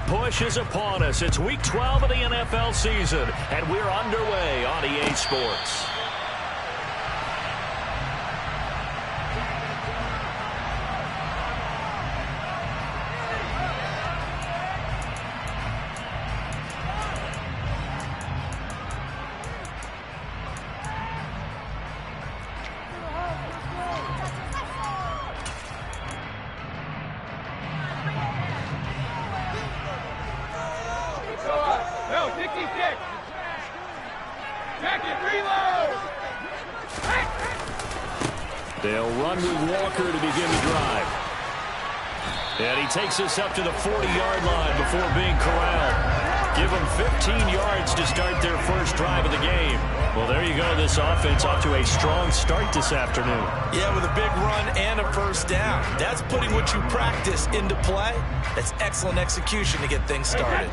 push is upon us. It's Week 12 of the NFL season, and we're underway on EA Sports. They'll run with Walker to begin the drive. And he takes us up to the 40-yard line before being corralled. Give them 15 yards to start their first drive of the game. Well, there you go. This offense off to a strong start this afternoon. Yeah, with a big run and a first down. That's putting what you practice into play. That's excellent execution to get things started.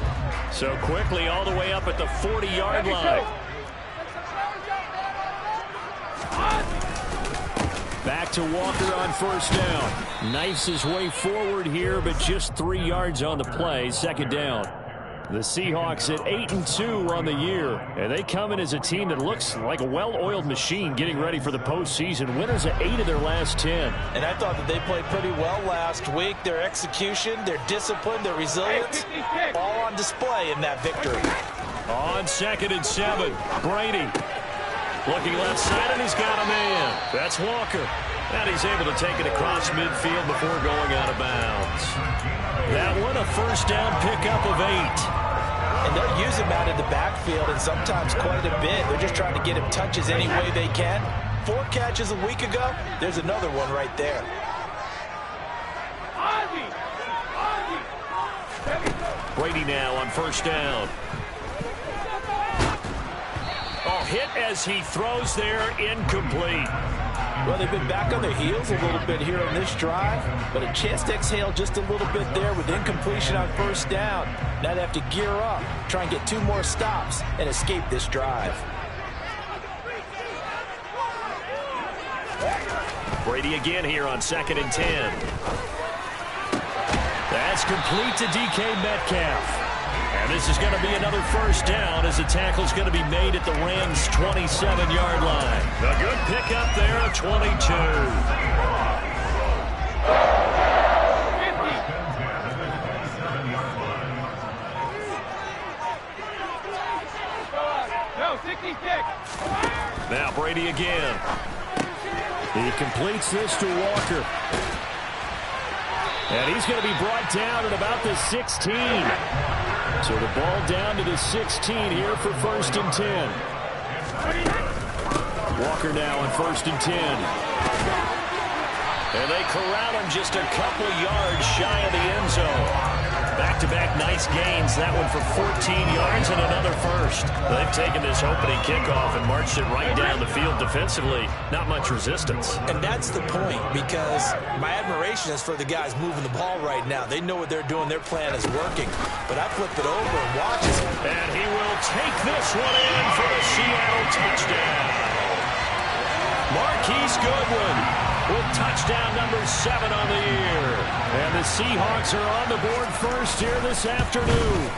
So quickly all the way up at the 40-yard line. Back to Walker on first down. Knifes his way forward here, but just 3 yards on the play. Second down. The Seahawks at 8-2 on the year, and they come in as a team that looks like a well-oiled machine getting ready for the postseason. Winners of 8 of their last 10. And I thought that they played pretty well last week. Their execution, their discipline, their resilience, all on display in that victory. On 2nd and 7, Brady. Looking left side, and he's got a man. That's Walker. And he's able to take it across midfield before going out of bounds. That one, a first down pickup of 8. And they'll use him out in the backfield, and sometimes quite a bit. They're just trying to get him touches any way they can. 4 catches a week ago. There's another one right there. Brady now on first down. Oh, hit as he throws there, incomplete. Well, they've been back on their heels a little bit here on this drive, but a chance to exhale just a little bit there with incompletion on first down. Now they have to gear up, try and get 2 more stops, and escape this drive. Brady again here on 2nd and 10. That's complete to DK Metcalf. And this is going to be another first down as the tackle's going to be made at the Rams' 27-yard line. A good pickup there of 22. Now Brady again. He completes this to Walker. And he's going to be brought down at about the 16. So the ball down to the 16 here for 1st and 10. Walker now on 1st and 10. And they corral him just a couple yards shy of the end zone. Back-to-back nice gains. That one for 14 yards and another first. They've taken this opening kickoff and marched it right down the field defensively. Not much resistance. And that's the point, because my admiration is for the guys moving the ball right now. They know what they're doing. Their plan is working. But I flip it over and watch it. And he will take this one in for the Seattle touchdown. Marquise Goodwin with touchdown number 7 on the year. And the Seahawks are on the board first here this afternoon.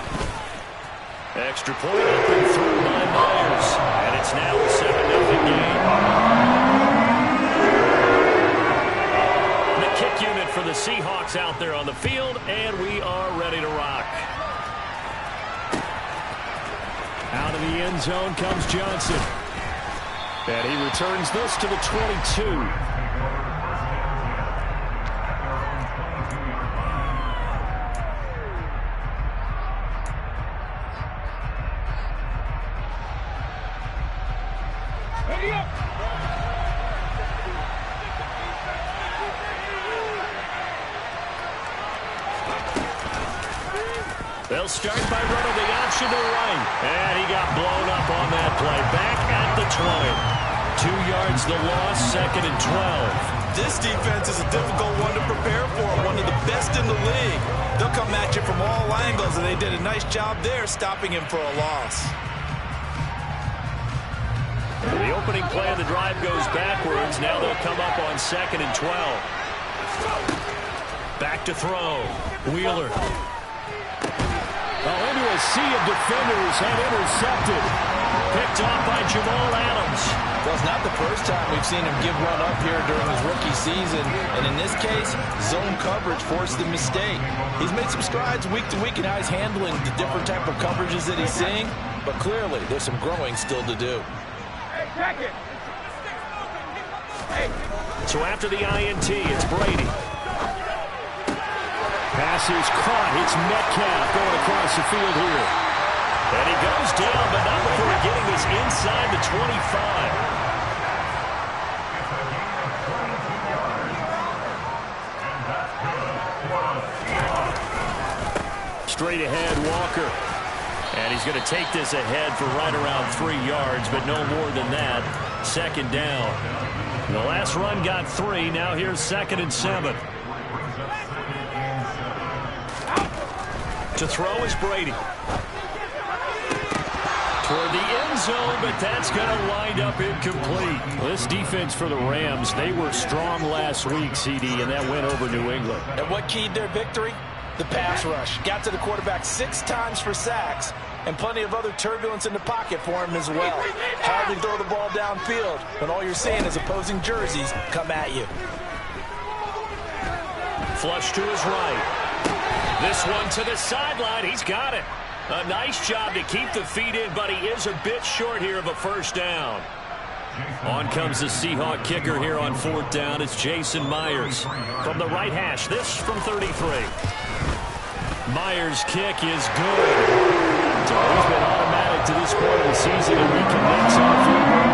Extra point up and through by Myers. And it's now a 7-0 game. The kick unit for the Seahawks out there on the field, and we are ready to rock. Out of the end zone comes Johnson. And he returns this to the 22. They'll start by running the option to the right. And he got blown up on that play. Back at the 20. 2 yards the loss, 2nd and 12. This defense is a difficult one to prepare for. One of the best in the league. They'll come at you from all angles, and they did a nice job there stopping him for a loss. The opening play of the drive goes backwards. Now they'll come up on 2nd and 12. Back to throw. Wheeler. a sea of defenders and intercepted. Picked off by Jamal Adams. Well, it's not the first time we've seen him give run up here during his rookie season. And in this case, zone coverage forced the mistake. He's made some strides week to week in how he's handling the different type of coverages that he's seeing. But clearly, there's some growing still to do. Hey, check it. Hey. So after the INT, it's Brady. Pass is caught. It's Metcalf going across the field here. And he goes down, but not before getting this inside the 25. Straight ahead, Walker. And he's going to take this ahead for right around 3 yards, but no more than that. Second down. The last run got 3. Now here's 2nd and 7. To throw is Brady. Toward the end zone, but that's going to wind up incomplete. This defense for the Rams, they were strong last week, CD, and that went over New England. And what keyed their victory? The pass rush. Got to the quarterback 6 times for sacks, and plenty of other turbulence in the pocket for him as well. Hard to throw the ball downfield when all you're seeing is opposing jerseys come at you. Flush to his right. This one to the sideline. He's got it. A nice job to keep the feet in, but he is a bit short here of a first down. On comes the Seahawk kicker here on 4th down. It's Jason Myers from the right hash. This from 33. Myers' kick is good. It's always been automatic to this point of the season, and reconnects on the field goal.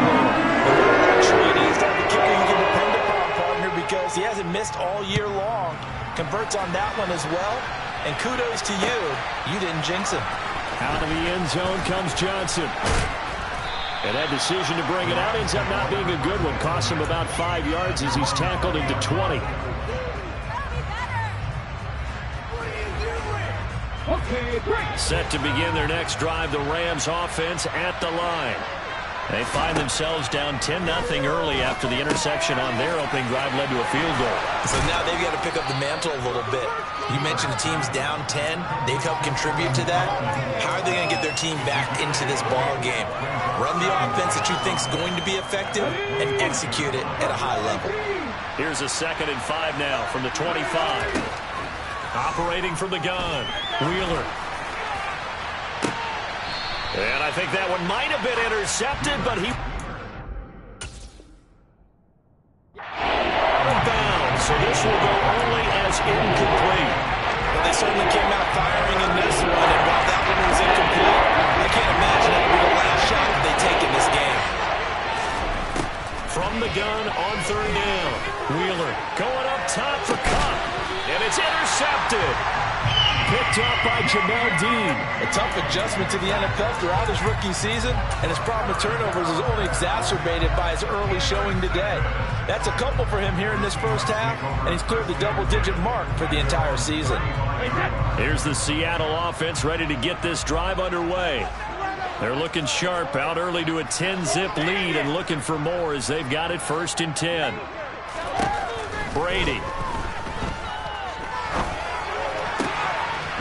Actually, he's not the kicker you can depend upon, partner, because he hasn't missed all year long. Converts on that one as well. And kudos to you. You didn't jinx him. Out of the end zone comes Johnson. And that decision to bring it out ends up not being a good one. Costs him about 5 yards as he's tackled into 20. Set to begin their next drive, the Rams offense at the line. They find themselves down 10-0 early after the interception on their opening drive led to a field goal. So now they've got to pick up the mantle a little bit. You mentioned the team's down 10. They've helped contribute to that. How are they going to get their team back into this ball game? Run the offense that you think is going to be effective and execute it at a high level. Here's a 2nd and 5 now from the 25. Operating from the gun, Wheeler. And I think that one might have been intercepted, but he... out of bounds, so this will go only as incomplete. But they certainly came out firing in this one, and while that one was incomplete, I can't imagine that would be the last shot that they take in this game. From the gun on 3rd down, Wheeler going up top for Kupp, and it's intercepted. Picked up by Jamel Dean. A tough adjustment to the NFL throughout his rookie season, and his problem with turnovers is only exacerbated by his early showing today. That's a couple for him here in this first half, and he's cleared the double-digit mark for the entire season. Here's the Seattle offense ready to get this drive underway. They're looking sharp, out early to a 10-zip lead and looking for more as they've got it 1st and 10. Brady.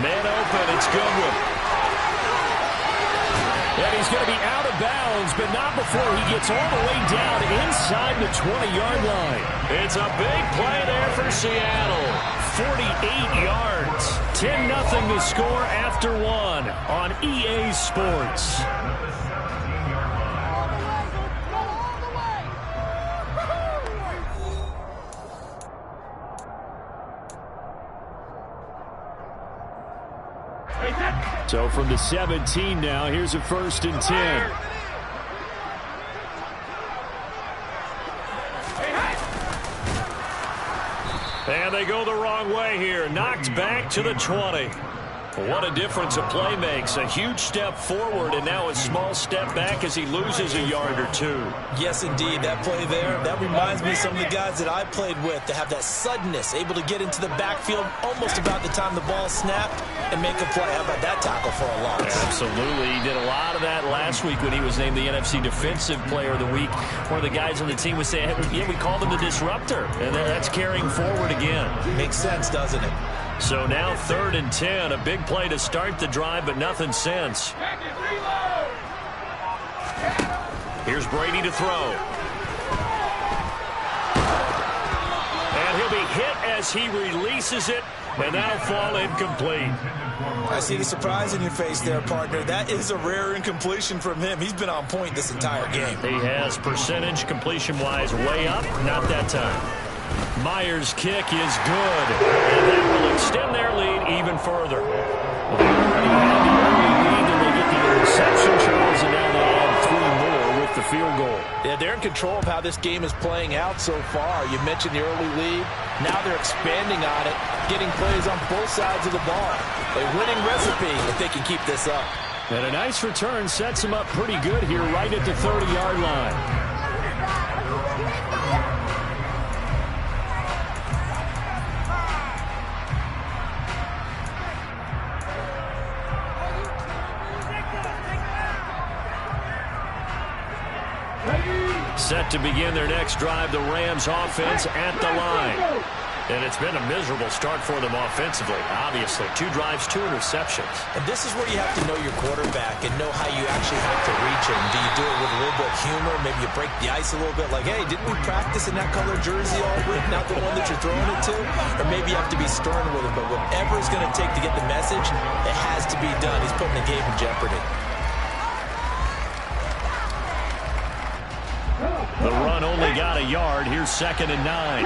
Man open, it's Goodwin. And he's going to be out of bounds, but not before he gets all the way down inside the 20-yard line. It's a big play there for Seattle. 48 yards. 10-0 the score after 1 on EA Sports. So from the 17 now, here's a 1st and 10. And they go the wrong way here. Knocked back to the 20. What a difference a play makes. A huge step forward and now a small step back as he loses a yard or 2. Yes, indeed. That play there, that reminds me of some of the guys that I played with to have that suddenness, able to get into the backfield almost about the time the ball snapped and make a play. How about that tackle for a loss? Absolutely. He did a lot of that last week when he was named the NFC Defensive Player of the Week. One of the guys on the team was saying, yeah, we called him the disruptor. And that's carrying forward again. Makes sense, doesn't it? So now 3rd and 10. A big play to start the drive, but nothing since. Here's Brady to throw. And he'll be hit as he releases it, and that'll fall incomplete. I see the surprise in your face there, partner. That is a rare incompletion from him. He's been on point this entire game. He has percentage completion-wise way up. Not that time. Myers' kick is good, and that will extend their lead even further. They already had the early lead, and they get the interception, Charles, and now they add 3 more with the field goal. Yeah, they're in control of how this game is playing out so far. You mentioned the early lead. Now they're expanding on it, getting plays on both sides of the ball. A winning recipe if they can keep this up. And a nice return sets them up pretty good here right at the 30-yard line. Set to begin their next drive, the Rams offense at the line. And it's been a miserable start for them offensively, obviously. 2 drives, 2 interceptions. And this is where you have to know your quarterback and know how you actually have to reach him. Do you do it with a little bit of humor? Maybe you break the ice a little bit like, hey, didn't we practice in that color jersey all week, not the one that you're throwing it to? Or maybe you have to be stern with him. But whatever it's going to take to get the message, it has to be done. He's putting the game in jeopardy. The run only got a yard. Here's 2nd and 9.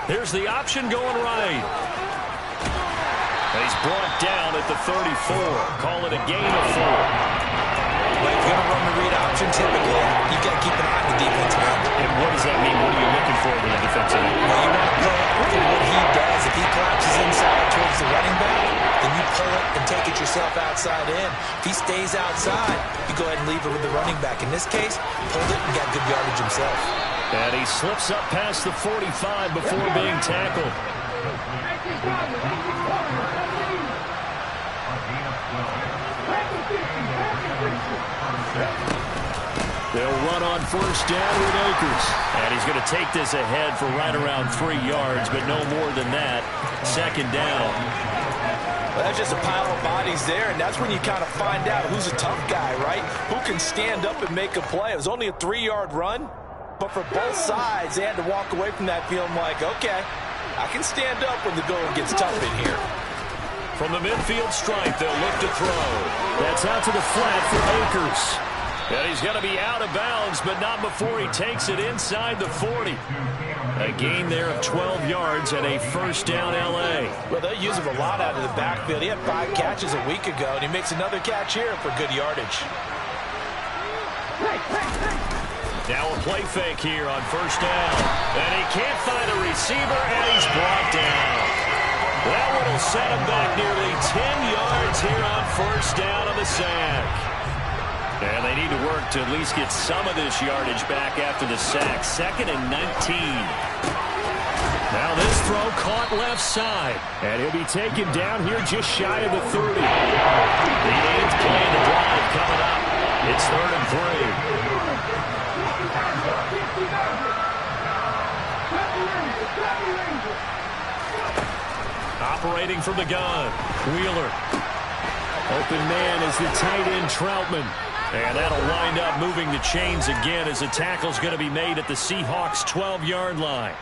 Here's the option going right. He's brought down at the 34. Call it a gain of 4. Well, if you're going to run the read option, typically, you've got to keep an eye on the defensive end. And what does that mean? What are you looking for in the defensive end? Well, you want to play after what he does. If he collapses inside towards the running back, then you pull it and take it yourself outside in. If he stays outside, you go ahead and leave it with the running back. In this case, pulled it and got good yardage himself. And he slips up past the 45 before being tackled. They'll run on 1st down with Akers. And he's going to take this ahead for right around 3 yards, but no more than that. 2nd down. Well, that's just a pile of bodies there, and that's when you kind of find out who's a tough guy, right? Who can stand up and make a play. It was only a 3-yard run, but for both sides, they had to walk away from that feeling like, okay, I can stand up when the going gets tough in here. From the midfield stripe, they'll look to throw. That's out to the flat for Akers. And he's going to be out of bounds, but not before he takes it inside the 40. A gain there of 12 yards and a 1st down L.A. Well, they use him a lot out of the backfield. He had 5 catches a week ago, and he makes another catch here for good yardage. Now a play fake here on 1st down. And he can't find a receiver, and he's brought down. That one will set him back nearly 10 yards here on 1st down on the sack. And they need to work to at least get some of this yardage back after the sack. 2nd and 19. Now this throw caught left side. And he'll be taken down here just shy of the 30. The 8th play of the drive coming up. It's 3rd and 3. Operating from the gun. Wheeler. Open man is the tight end Troutman. And that'll wind up moving the chains again as the tackle's going to be made at the Seahawks' 12-yard line.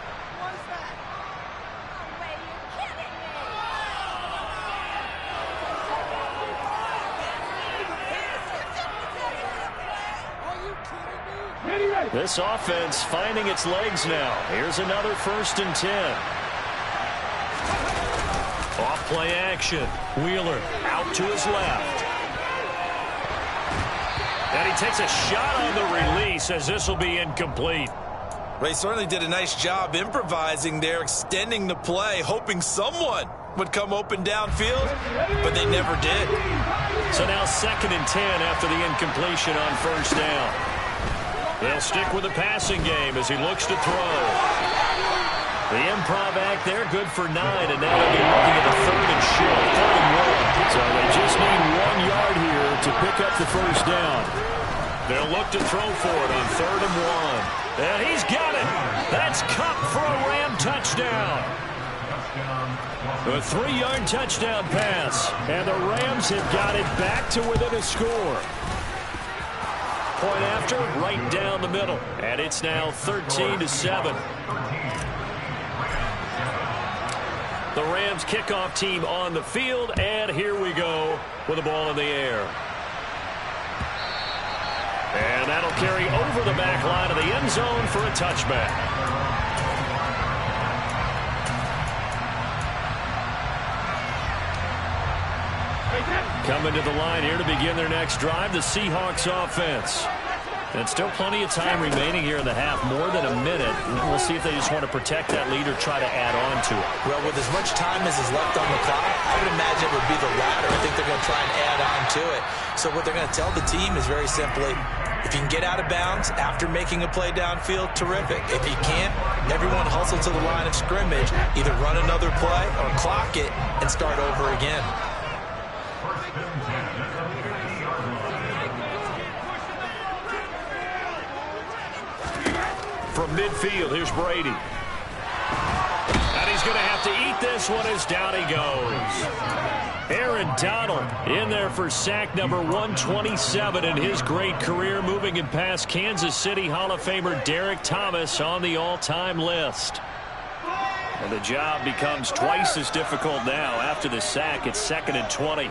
This offense finding its legs now. Here's another 1st and 10. Off play action. Wheeler out to his left. And he takes a shot on the release as this will be incomplete. Well, he certainly did a nice job improvising there, extending the play, hoping someone would come open downfield, but they never did. So now 2nd and 10 after the incompletion on 1st down. They'll stick with the passing game as he looks to throw. The improv act there, good for 9, and now they'll be looking at the 3rd and short, 3rd and 1. So they just need 1 yard here to pick up the 1st down. They'll look to throw for it on 3rd and 1. And he's got it. That's Kupp for a Ram touchdown. A 3-yard touchdown pass. And the Rams have got it back to within a score. Point after, right down the middle. And it's now 13-7. The Rams kickoff team on the field. And here we go with the ball in the air. And that'll carry over the back line of the end zone for a touchback. Coming to the line here to begin their next drive, the Seahawks offense. And still plenty of time remaining here in the half, more than a minute. We'll see if they just want to protect that lead or try to add on to it. Well, with as much time as is left on the clock, I would imagine it would be the latter. I think they're going to try and add on to it. So what they're going to tell the team is very simply, if you can get out of bounds after making a play downfield, terrific. If you can't, everyone hustle to the line of scrimmage, either run another play or clock it and start over again. From midfield, here's Brady. And he's going to have to eat this one as down he goes. Aaron Donald in there for sack number 127 in his great career, moving in past Kansas City Hall of Famer Derek Thomas on the all-time list. And the job becomes twice as difficult now after the sack. It's 2nd and 20.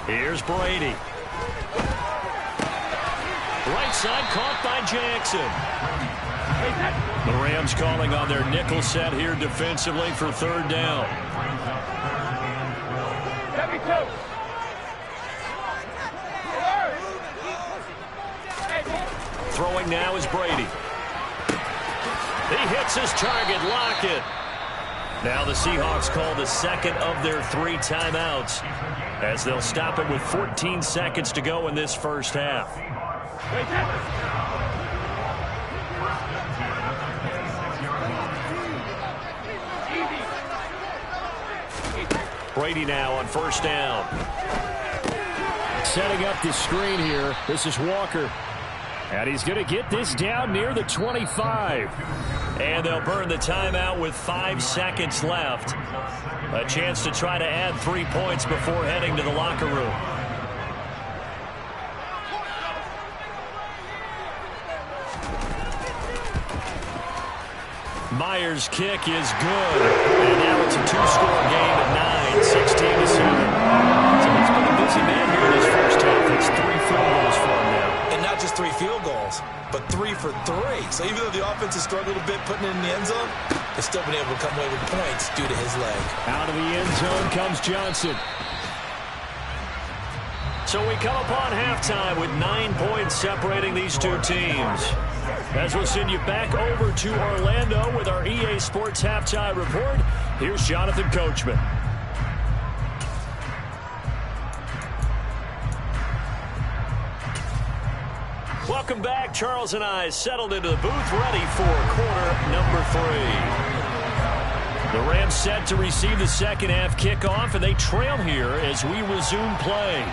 Here's Brady. Right side caught by Jackson. The Rams calling on their nickel set here defensively for 3rd down. Throwing now is Brady. He hits his target, Lockett. Now the Seahawks call the 2nd of their 3 timeouts as they'll stop it with 14 seconds to go in this first half. Brady now on 1st down. Setting up the screen here. This is Walker. And he's going to get this down near the 25. And they'll burn the timeout with 5 seconds left. A chance to try to add 3 points before heading to the locker room. Myers' kick is good. And now it's a 2-score game at 9, 16-7. So he's been a busy man here in his first half. It's 3 field goals for him now. And not just 3 field goals, but 3 for 3. So even though the offense has struggled a bit putting it in the end zone, they've still been able to come away with points due to his leg. Out of the end zone comes Johnson. So we come upon halftime with 9 points separating these two teams. As we'll send you back over to Orlando with our EA Sports Halftime Report, here's Jonathan Coachman. Welcome back. Charles and I settled into the booth, ready for quarter number 3. The Rams set to receive the second half kickoff, and they trail here as we resume play.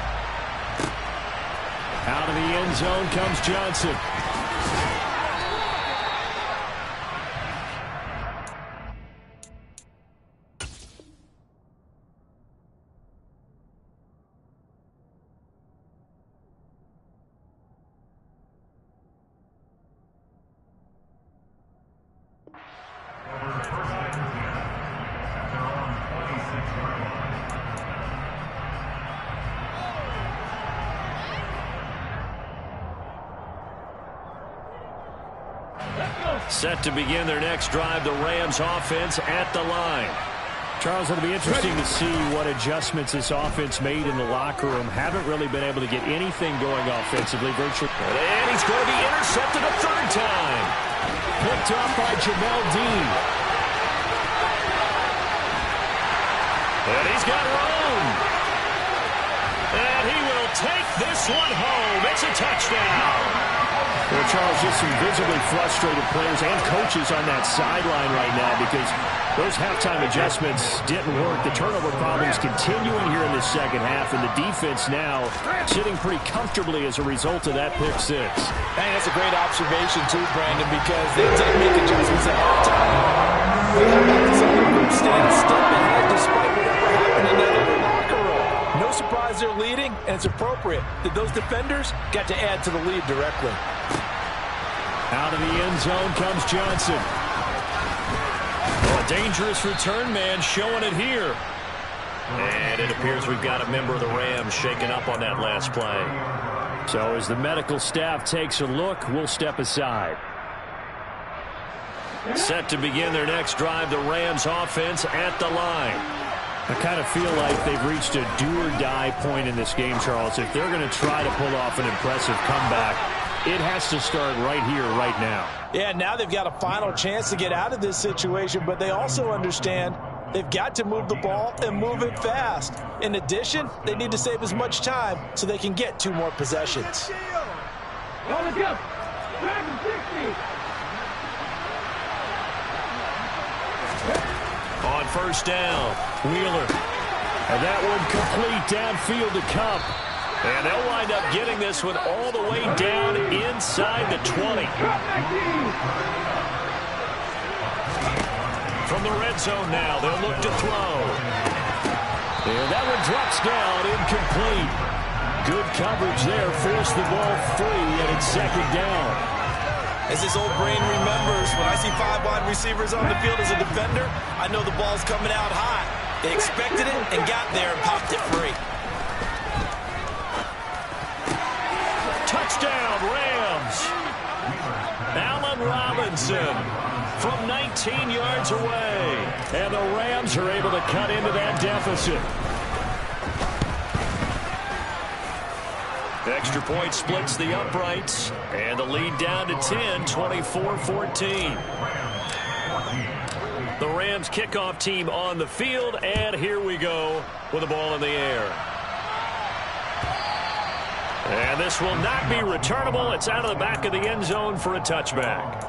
Out of the end zone comes Johnson. Set to begin their next drive, the Rams offense at the line. Charles, it'll be interesting to see what adjustments this offense made in the locker room. Haven't really been able to get anything going offensively, virtually. And he's going to be intercepted a 3rd time. Picked up by Jamel Dean. And he's got room. And he will take this one home. It's a touchdown. Well, Charles, just some visibly frustrated players and coaches on that sideline right now because those halftime adjustments didn't work. The turnover problems continuing here in the second half, and the defense now sitting pretty comfortably as a result of that pick six. Hey, that's a great observation, too, Brandon, because they did make adjustments at halftime. We have this other group staying a step ahead despite whatever happened in that other locker room. No surprise they're leading, and it's appropriate that those defenders got to add to the lead directly. Out of the end zone comes Johnson. Oh, a dangerous return man showing it here. And it appears we've got a member of the Rams shaken up on that last play. So as the medical staff takes a look, we'll step aside. Set to begin their next drive, the Rams offense at the line. I kind of feel like they've reached a do-or-die point in this game, Charles. If they're going to try to pull off an impressive comeback, it has to start right here, right now. Yeah, now they've got a final chance to get out of this situation, but they also understand they've got to move the ball and move it fast. In addition, they need to save as much time so they can get 2 more possessions. On first down, Wheeler. And that one complete downfield to Kupp. And they'll wind up getting this one all the way down inside the 20. From the red zone now, they'll look to throw. And that one drops down, incomplete. Good coverage there, forced the ball free, and it's second down. As this old brain remembers, when I see 5 wide receivers on the field as a defender, I know the ball's coming out hot. They expected it and got there and popped it free. Touchdown, Rams. Allen Robinson from 19 yards away. And the Rams are able to cut into that deficit. Extra point splits the uprights. And the lead down to 10, 24-14. The Rams kickoff team on the field. And here we go with the ball in the air. And this will not be returnable. It's out of the back of the end zone for a touchback.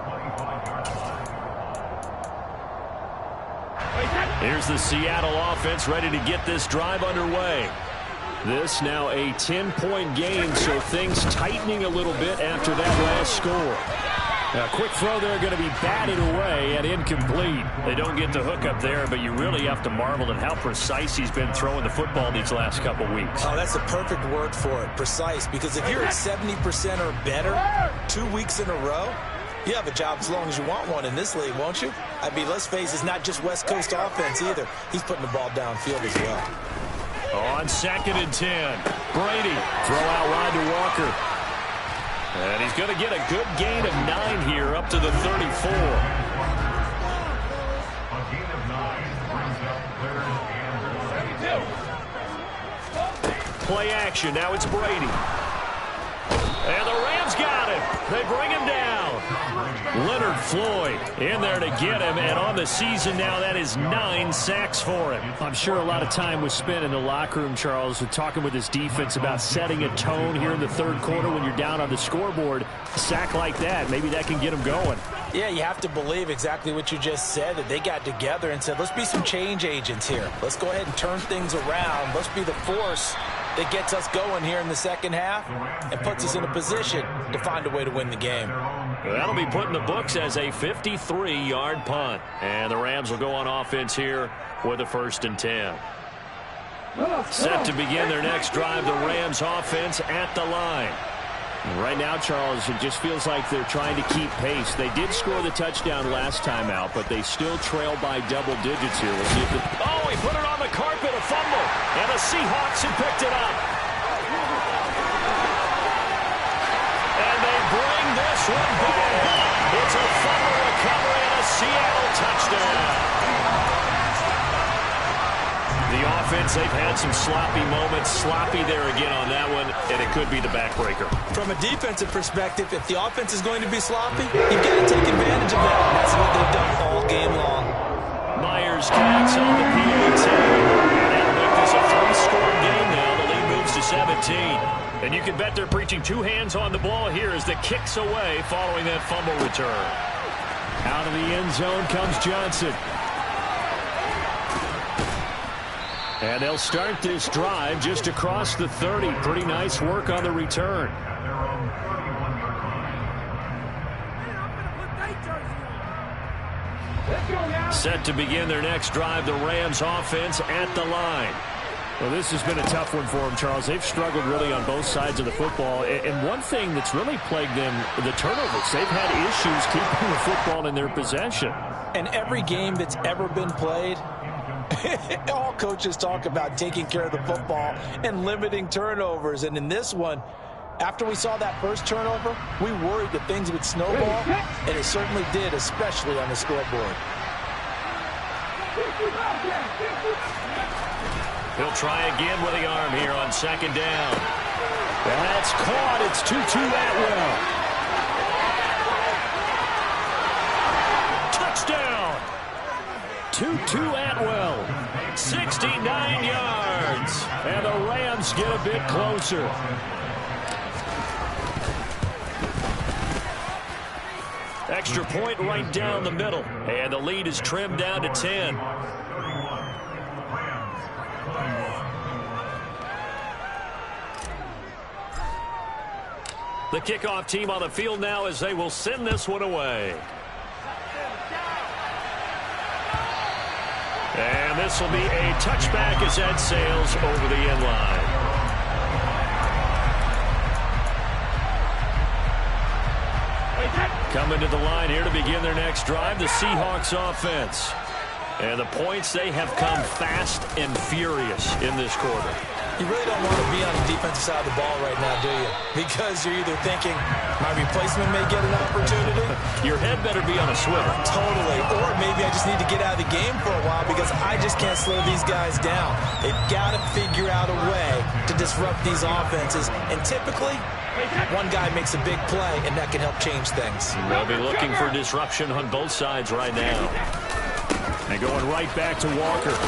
Here's the Seattle offense ready to get this drive underway. This now a 10-point game, so things tightening a little bit after that last score. A quick throw there going to be batted away and incomplete. They don't get the hook up there, but you really have to marvel at how precise he's been throwing the football these last couple weeks. Oh, that's the perfect word for it, precise, because if you're at 70% or better 2 weeks in a row, you have a job as long as you want one in this league, won't you? I mean, let's face it, it's not just West Coast offense either. He's putting the ball downfield as well. On 2nd and 10, Brady throw out wide to Walker. And he's going to get a good gain of 9 here up to the 34. Play action. Now it's Brady. And the Rams got him. They bring him down. Leonard Floyd in there to get him. And on the season now, that is 9 sacks for him. I'm sure a lot of time was spent in the locker room, Charles, with talking with his defense about setting a tone here in the third quarter when you're down on the scoreboard. A sack like that, maybe that can get him going. Yeah, you have to believe exactly what you just said, that they got together and said, let's be some change agents here. Let's go ahead and turn things around. Let's be the force that gets us going here in the second half and puts us in a position to find a way to win the game. That'll be put in the books as a 53-yard punt. And the Rams will go on offense here with a 1st and 10. Set to begin their next drive, the Rams offense at the line. Right now, Charles, it just feels like they're trying to keep pace. They did score the touchdown last time out, but they still trail by double digits here. We'll see if oh, he put it on the carpet, a fumble. And the Seahawks have picked it up. And they bring this one back. It's a fumble recovery and a Seattle touchdown. The offense, they've had some sloppy moments. Sloppy there again on that one, and it could be the backbreaker. From a defensive perspective, if the offense is going to be sloppy, you've got to take advantage of that. That's what they've done all game long. Myers connects on the PAT. And that'll make this a 3-score game now. The lead moves to 17. And you can bet they're preaching two hands on the ball here as the kick's away following that fumble return. Out of the end zone comes Johnson. And they'll start this drive just across the 30. Pretty nice work on the return. Set to begin their next drive, the Rams offense at the line. Well, this has been a tough one for them, Charles. They've struggled really on both sides of the football. And one thing that's really plagued them, the turnovers. They've had issues keeping the football in their possession. And every game that's ever been played, all coaches talk about taking care of the football and limiting turnovers. And in this one, after we saw that first turnover, we worried that things would snowball, and it certainly did, especially on the scoreboard. He'll try again with the arm here on second down. That's caught. It's Tutu Atwell. Touchdown. Tutu Atwell. 69 yards. And the Rams get a bit closer. Extra point right down the middle. And the lead is trimmed down to 10. The kickoff team on the field now as they will send this one away. And this will be a touchback as that sails over the end line. Coming to the line here to begin their next drive, the Seahawks offense. And the points, they have come fast and furious in this quarter. You really don't want to be on the defensive side of the ball right now, do you? Because you're either thinking, my replacement may get an opportunity. Your head better be on a swivel. Totally. Or maybe I just need to get out of the game for a while because I just can't slow these guys down. They've got to figure out a way to disrupt these offenses. And typically, one guy makes a big play, and that can help change things. They'll be looking for disruption on both sides right now. And going right back to Walker.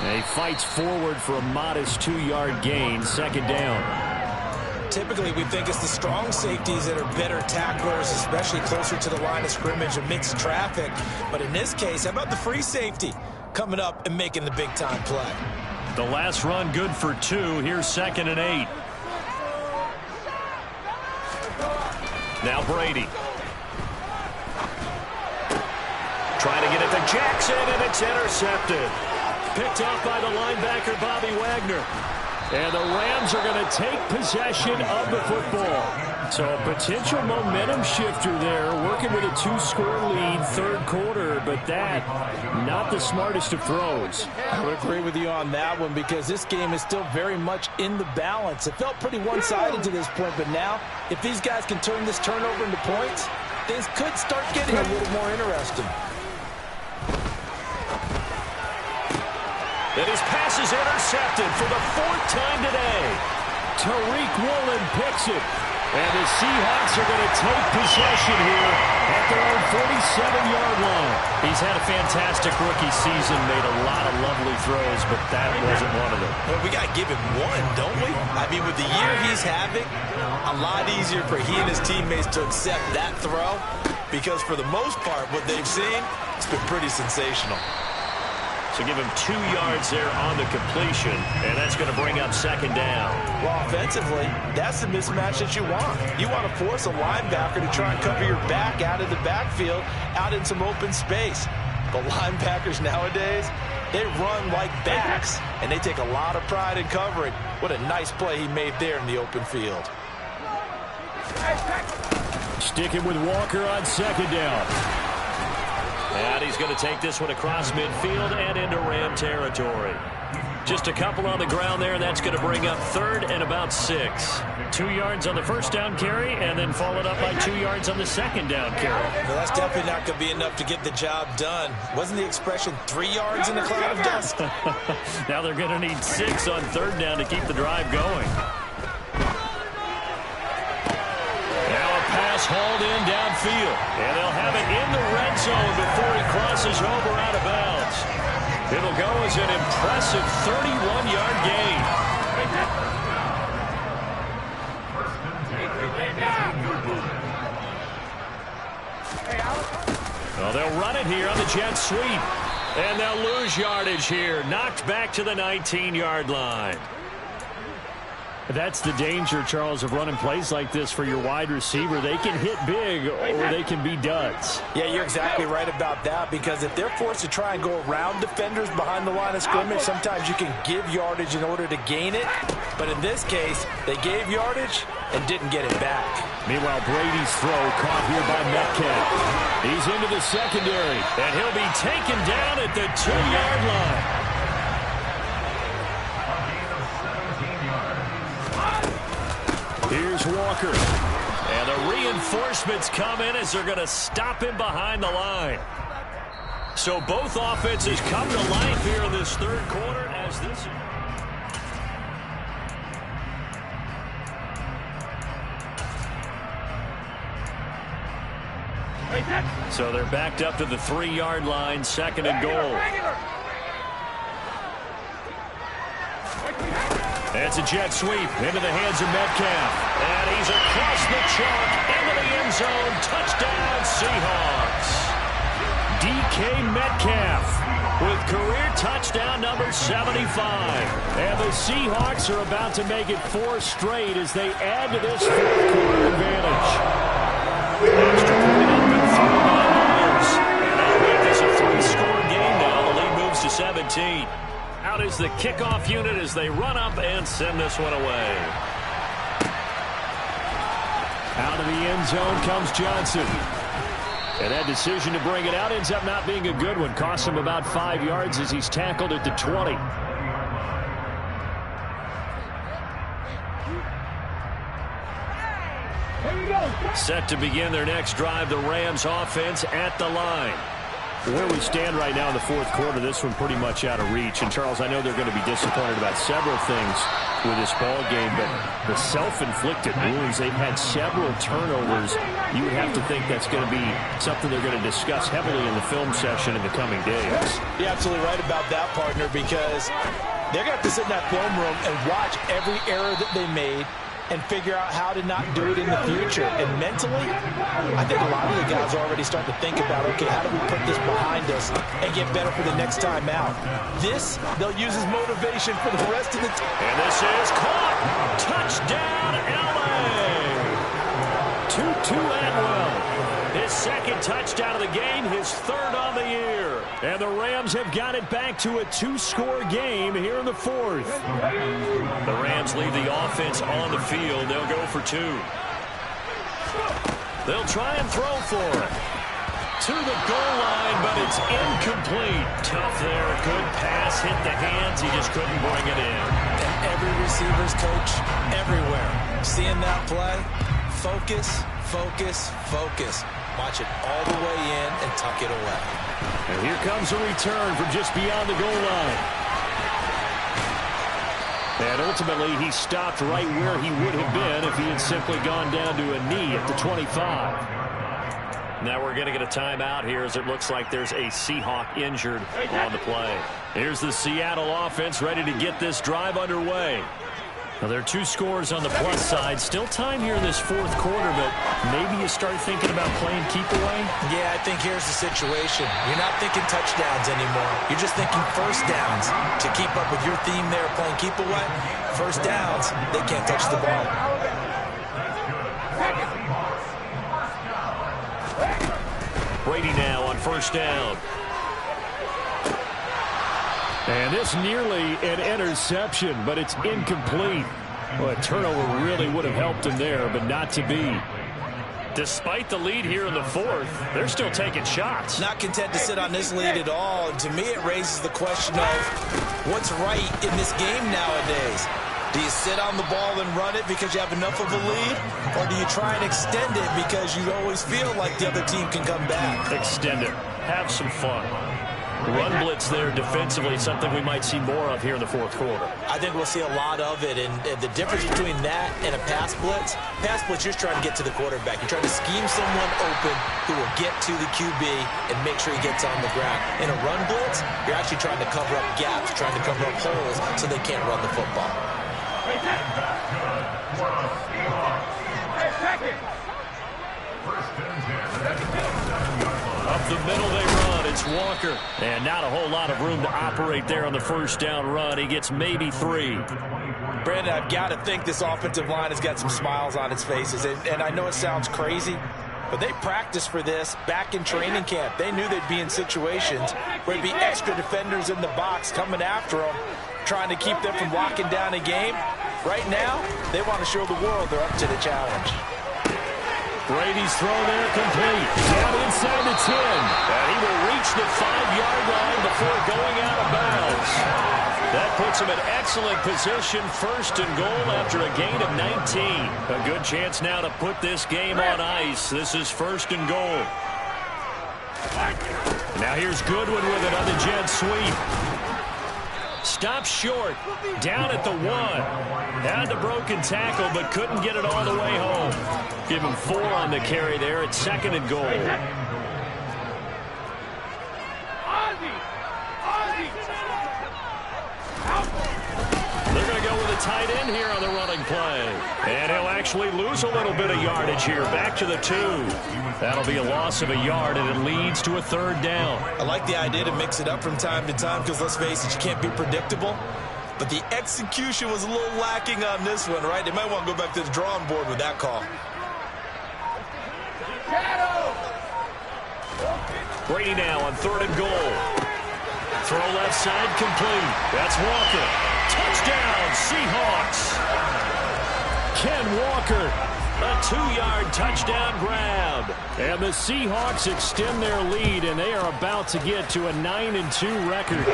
And he fights forward for a modest 2-yard gain, second down. Typically, we think it's the strong safeties that are better tacklers, especially closer to the line of scrimmage amidst traffic. But in this case, how about the free safety coming up and making the big-time play? The last run good for 2. Here's 2nd and 8. Now Brady. Trying to get it to Jackson, and it's intercepted. Picked off by the linebacker, Bobby Wagner. And the Rams are going to take possession of the football. So a potential momentum shifter there, working with a 2-score lead, third quarter, but that, not the smartest of throws. I would agree with you on that one because this game is still very much in the balance. It felt pretty one-sided to this point, but now, if these guys can turn this turnover into points, things could start getting a little more interesting. And his pass is intercepted for the 4th time today. Tariq Woolen picks it. And the Seahawks are going to take possession here at their own 47-yard line. He's had a fantastic rookie season, made a lot of lovely throws, but that wasn't one of them. Well, we got to give him one, don't we? I mean, with the year he's having, a lot easier for he and his teammates to accept that throw because for the most part, what they've seen, it's been pretty sensational. So give him 2 yards there on the completion, and that's going to bring up second down. Well, offensively, that's the mismatch that you want. You want to force a linebacker to try and cover your back out of the backfield, out in some open space. But linebackers nowadays, they run like backs, and they take a lot of pride in covering. What a nice play he made there in the open field. Sticking with Walker on second down. And he's going to take this one across midfield and into Ram territory. Just a couple on the ground there, and that's going to bring up 3rd and about 6. 2 yards on the first down carry, and then followed up by 2 yards on the second down carry. Well, that's definitely not going to be enough to get the job done. Wasn't the expression 3 yards in a cloud of dust? Now they're going to need 6 on 3rd down to keep the drive going. Hauled in downfield, and they'll have it in the red zone before he crosses over out of bounds. It'll go as an impressive 31-yard gain. Well, they'll run it here on the jet sweep. And they'll lose yardage here. Knocked back to the 19-yard line. That's the danger, Charles, of running plays like this for your wide receiver. They can hit big or they can be duds. Yeah, you're exactly right about that, because if they're forced to try and go around defenders behind the line of scrimmage, sometimes you can give yardage in order to gain it. But in this case, they gave yardage and didn't get it back. Meanwhile, Brady's throw caught here by Metcalf. He's into the secondary, and he'll be taken down at the 2-yard line. Here's Walker. And the reinforcements come in as they're going to stop him behind the line. So both offenses come to life here in this third quarter as this... So they're backed up to the 3-yard line, 2nd and goal. It's a jet sweep into the hands of Metcalf. And he's across the chalk into the end zone. Touchdown, Seahawks. DK Metcalf with career touchdown number 75. And the Seahawks are about to make it 4 straight as they add to this fourth quarter advantage. Extra point up and through by Myers. And that'll make this a 3-score game now. The lead moves to 17. Out is the kickoff unit as they run up and send this one away. Out of the end zone comes Johnson. And that decision to bring it out ends up not being a good one. Costs him about 5 yards as he's tackled at the 20. Set to begin their next drive, the Rams offense at the line. Where we stand right now in the fourth quarter, this one pretty much out of reach. And, Charles, I know they're going to be disappointed about several things with this ball game, but the self-inflicted wounds, they've had several turnovers. You would have to think that's going to be something they're going to discuss heavily in the film session in the coming days. You're absolutely right about that, partner, because they're going to have to sit in that film room and watch every error that they made and figure out how to not do it in the future. And mentally, I think a lot of the guys are already starting to think about, okay, how do we put this behind us and get better for the next time out? This, they'll use as motivation for the rest of the time. And this is caught. Touchdown, L.A. Tutu Atwell. His 2nd touchdown of the game, his 3rd on the year. And the Rams have got it back to a 2-score game here in the 4th. The Rams leave the offense on the field. They'll go for 2. They'll try and throw for it. To the goal line, but it's incomplete. Tough there. Good pass. Hit the hands. He just couldn't bring it in. And every receiver's coach everywhere. Seeing that play, focus, focus, focus. Watch it all the way in and tuck it away. And here comes a return from just beyond the goal line. And ultimately, he stopped right where he would have been if he had simply gone down to a knee at the 25. Now we're going to get a timeout here as it looks like there's a Seahawk injured on the play. Here's the Seattle offense ready to get this drive underway. Now, there are 2 scores on the plus side. Still time here in this fourth quarter, but maybe you start thinking about playing keep away? Yeah, I think here's the situation. You're not thinking touchdowns anymore. You're just thinking first downs. To keep up with your theme there, playing keep away, first downs, they can't touch the ball. Brady now on first down. And this nearly an interception, but it's incomplete. Well, a turnover really would have helped him there, but not to be. Despite the lead here in the 4th, they're still taking shots. Not content to sit on this lead at all. And to me, it raises the question of what's right in this game nowadays. Do you sit on the ball and run it because you have enough of a lead? Or do you try and extend it because you always feel like the other team can come back? Extend it. Have some fun. Run blitz there defensively, something we might see more of here in the fourth quarter. I think we'll see a lot of it, and the difference between that and a pass blitz, you're just trying to get to the quarterback. You're trying to scheme someone open who will get to the QB and make sure he gets on the ground. In a run blitz, you're actually trying to cover up gaps, trying to cover up holes so they can't run the football. Up the middle they run. It's Walker. And not a whole lot of room to operate there on the first down run. He gets maybe 3. Brandon, I've got to think this offensive line has got some smiles on its faces. And I know it sounds crazy, but they practiced for this back in training camp. They knew they'd be in situations where there'd be extra defenders in the box coming after them, trying to keep them from locking down a game. Right now, they want to show the world they're up to the challenge. Brady's throw there complete. Down inside the 10. And he will reach the 5-yard line before going out of bounds. That puts him in excellent position, first and goal after a gain of 19. A good chance now to put this game on ice. This is first and goal. Now here's Goodwin with it on the jet sweep. Stops short, down at the 1. Had the broken tackle, but couldn't get it all the way home. Give him 4 on the carry there at second and goal. They're going to go with a tight end here on the running play. And he'll actually lose a little bit of yardage here, back to the 2. That'll be a loss of a yard, and it leads to a 3rd down. I like the idea to mix it up from time to time because, let's face it, you can't be predictable. But the execution was a little lacking on this one, right? They might want to go back to the drawing board with that call. Brady now on 3rd and goal. Throw left side complete. That's Walker. Touchdown, Seahawks. Ken Walker, a 2-yard touchdown grab. And the Seahawks extend their lead, and they are about to get to a 9-2 record.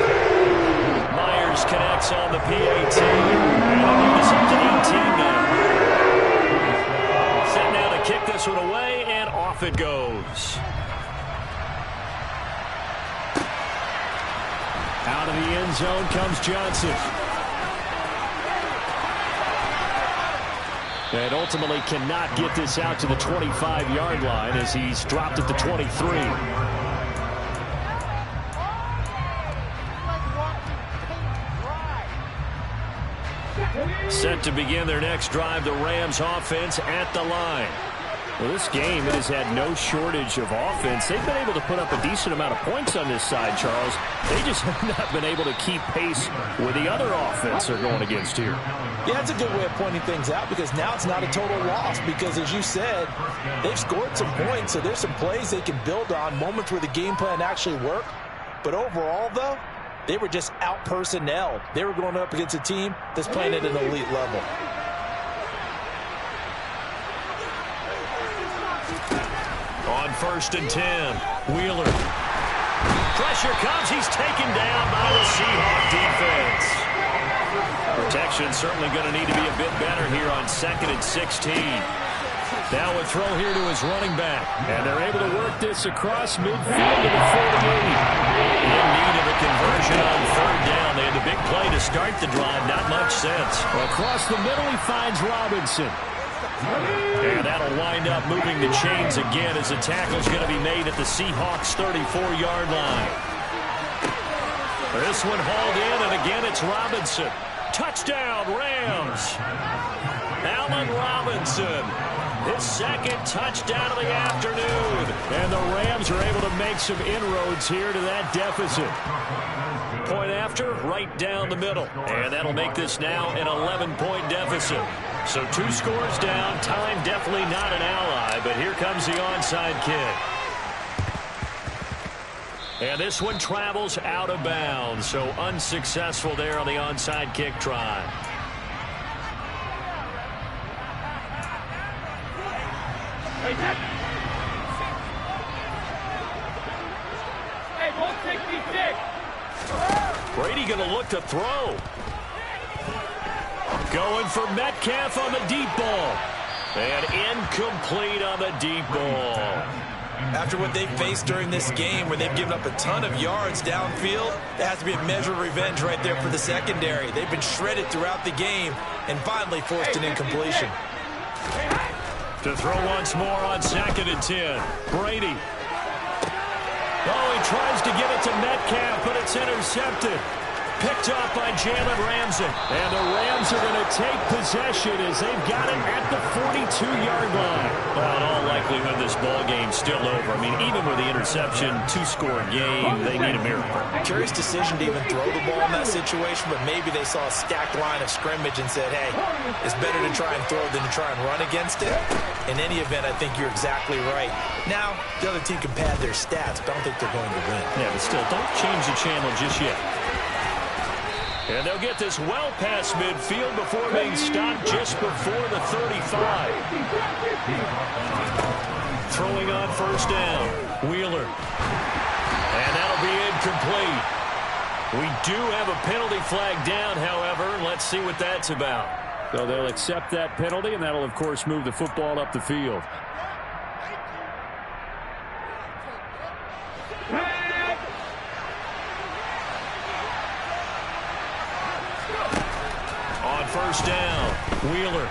Myers connects on the PAT. And they'll move us up to 18 now. Set now to kick this one away, and off it goes. Out of the end zone comes Johnson. And ultimately cannot get this out to the 25-yard line as he's dropped at the 23. Set to begin their next drive, the Rams offense at the line. Well, this game, it has had no shortage of offense. They've been able to put up a decent amount of points on this side, Charles. They just have not been able to keep pace with the other offense they're going against here. Yeah, that's a good way of pointing things out because now it's not a total loss because, as you said, they've scored some points, so there's some plays they can build on, moments where the game plan actually worked. But overall, though, they were just out-personnelled. They were going up against a team that's playing at an elite level. On 1st and 10, Wheeler. Pressure comes. He's taken down by the Seahawk defense. Protection certainly going to need to be a bit better here on 2nd and 16. Now a throw here to his running back. And they're able to work this across midfield to the 48. In need of a conversion on 3rd down. They had the big play to start the drive. Not much sense. Across the middle, he finds Robinson. And that'll wind up moving the chains again as the tackle's going to be made at the Seahawks' 34-yard line. This one hauled in, and again it's Robinson. Touchdown, Rams. Allen Robinson, his 2nd touchdown of the afternoon. And the Rams are able to make some inroads here to that deficit. Point after, right down the middle. And that'll make this now an 11-point deficit. So 2 scores down. Time definitely not an ally, but here comes the onside kick. And this one travels out of bounds, so unsuccessful there on the onside kick try. Brady going to look to throw. Going for Metcalf on the deep ball. And incomplete on the deep ball. After what they've faced during this game where they've given up a ton of yards downfield, there has to be a measure of revenge right there for the secondary. They've been shredded throughout the game and finally forced an incompletion. To throw once more on 2nd and 10. Brady. Oh, he tries to get it to Metcalf, but it's intercepted. Picked off by Jalen Ramsey. And the Rams are going to take possession as they've got it at the 2-yard line. Well, in all likelihood, this ball game's still over. I mean, even with the interception, 2-score game, they need a miracle. Curious decision to even throw the ball in that situation, but maybe they saw a stacked line of scrimmage and said, hey, it's better to try and throw than to try and run against it. In any event, I think you're exactly right. Now, the other team can pad their stats, but I don't think they're going to win. Yeah, but still, don't change the channel just yet. And they'll get this well past midfield before being stopped just before the 35. Throwing on first down. Wheeler. And that'll be incomplete. We do have a penalty flag down, however. Let's see what that's about. So they'll accept that penalty, and that'll, of course, move the football up the field. On first down, Wheeler.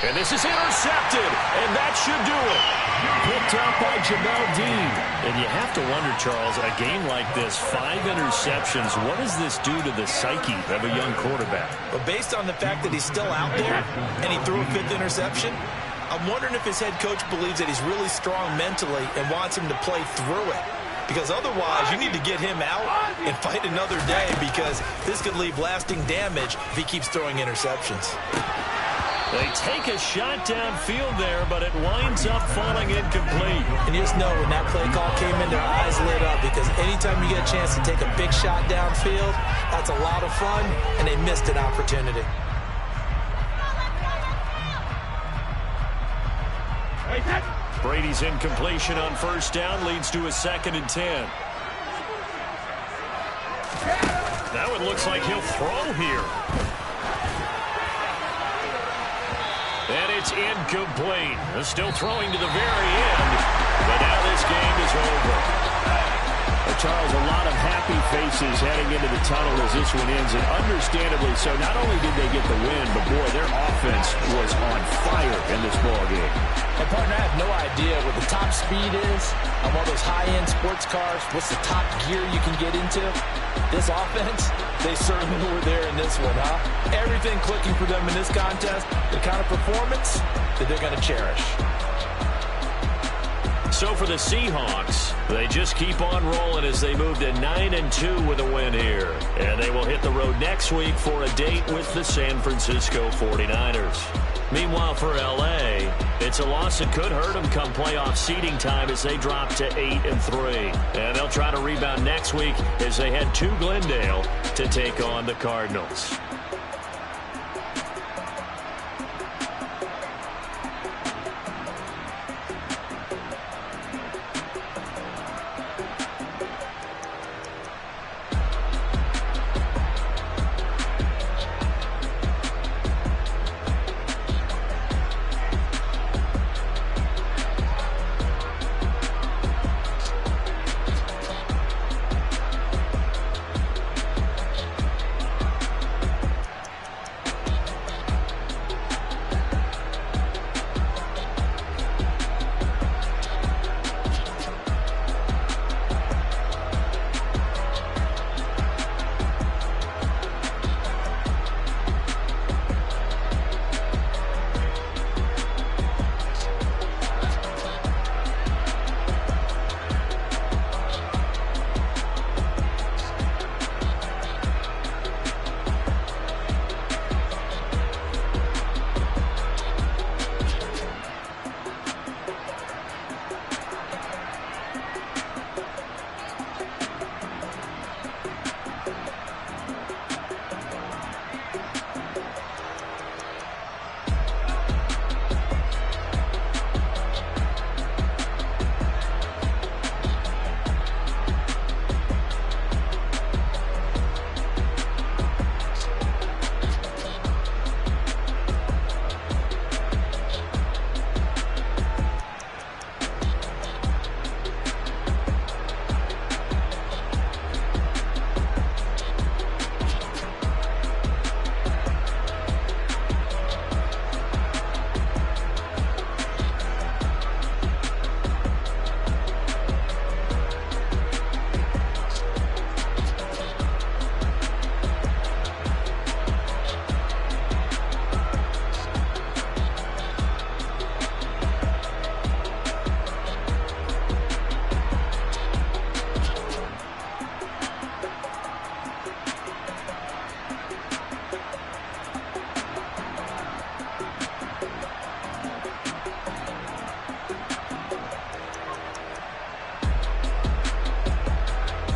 And this is intercepted, and that should do it. Picked up by Jamel Dean. And you have to wonder, Charles, a game like this, 5 interceptions, what does this do to the psyche of a young quarterback? But based on the fact that he's still out there and he threw a 5th interception, I'm wondering if his head coach believes that he's really strong mentally and wants him to play through it. Because otherwise, you need to get him out and fight another day, because this could leave lasting damage if he keeps throwing interceptions. They take a shot downfield there, but it winds up falling incomplete. And you just know when that play call came in, their eyes lit up, because anytime you get a chance to take a big shot downfield, that's a lot of fun, and they missed an opportunity. Brady's incompletion on first down leads to a 2nd and 10. That one looks like he'll throw here. And it's incomplete. They're still throwing to the very end, but now this game is over. Charles, a lot of happy faces heading into the tunnel as this one ends, and understandably so. Not only did they get the win, but boy, their offense was on fire in this ball game. And partner, I have no idea what the top speed is on one of those high-end sports cars. What's the top gear you can get into? This offense, they certainly were there in this one, huh? Everything clicking for them in this contest, the kind of performance that they're going to cherish. So for the Seahawks, they just keep on rolling as they move to 9-2 with a win here. And they will hit the road next week for a date with the San Francisco 49ers. Meanwhile, for L.A., it's a loss that could hurt them come playoff seeding time as they drop to 8-3. And they'll try to rebound next week as they head to Glendale to take on the Cardinals.